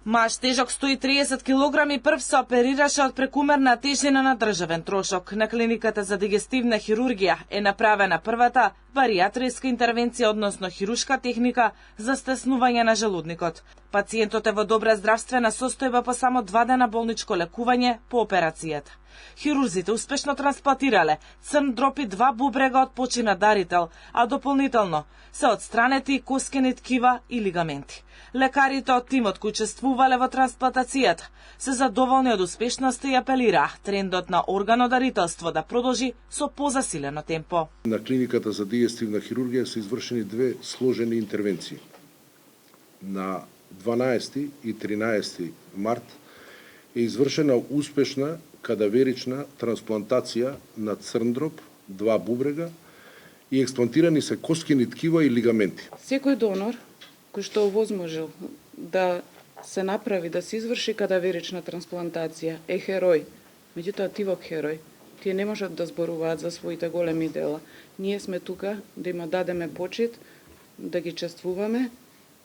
Маж тежок 130 килограми прв се оперираше од прекумерна тежина на државен трошок. На клиниката за дигестивна хирургија е направена првата баријатриска интервенција, односно хирушка техника за стеснување на желудникот. Пациентот е во добра здравствена состојба по само 2 дена болничко лекување по операцијата. Хирурзите успешно трансплантирале црн дроб и 2 бубрега од почина дарител, а дополнително се отстранети коскени ткива и лигаменти. Лекарите од тимот кои учествувале во трансплантацијата се задоволни од успешноста и апелираа трендот на органодарителство да продолжи со позасилено темпо. На клиниката за дигестивна хирургија се извршени 2 сложени интервенции. На 12 и 13 март е извршена успешна кадаверична трансплантација на црн дроб, 2 бубрега и експлантирани се коскени ткива и лигаменти. Секој донор кој што овозможил да се направи, да се изврши кадаверична трансплантација е херој. Меѓутоа тивок херој. Тие не можат да зборуваат за своите големи дела. Ние сме тука да им дадеме почит, да ги чествуваме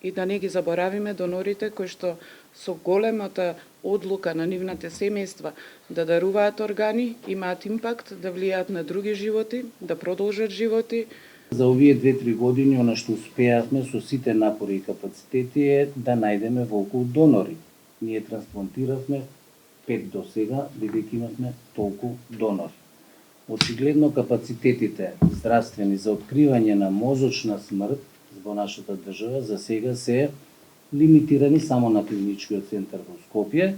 и да не ги заборавиме донорите кои што со големата одлука на нивните семејства да даруваат органи, имаат импакт да влијаат на други животи, да продолжат животи. За овие 2-3 години, она што успеавме со сите напори и капацитети е да најдеме волку донори. Ние трансплантиравме 5 до сега, бидејќи имавме толку донори. Очигледно капацитетите здравствени за откривање на мозочна смрт во нашата држава за сега се лимитирани само на клиничкиот центар во Скопје.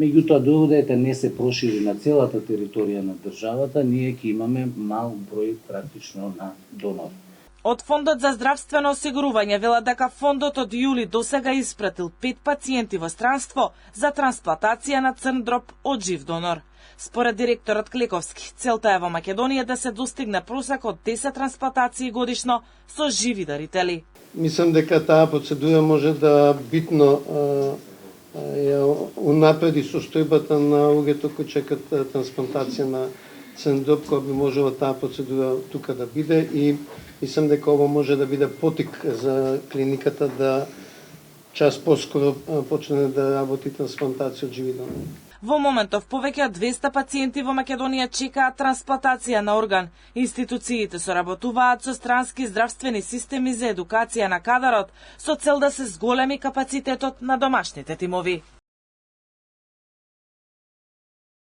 Меѓутоа, додека не се прошири на целата територија на државата, ние ќе имаме мал број практично на донори. Од Фондот за здравствено осигурување велат дека фондот од јули досега испратил 5 пациенти во странство за трансплантација на црн дроб од жив донор. Според директорот Клековски, целта е во Македонија да се достигне просек од 10 трансплантации годишно со живи дарители. Мислам дека таа процедура може да битно унапреди состојбата на луѓето кои чекат трансплантација на црн дроб, која би можела таа процедура тука да биде, и мислам дека ово може да биде потик за клиниката да час поскоро почне да работи трансплантација од живи донори. Во моментов повеќе од 200 пациенти во Македонија чекаат трансплантација на орган. Институциите соработуваат со странски здравствени системи за едукација на кадарот со цел да се зголеми капацитетот на домашните тимови.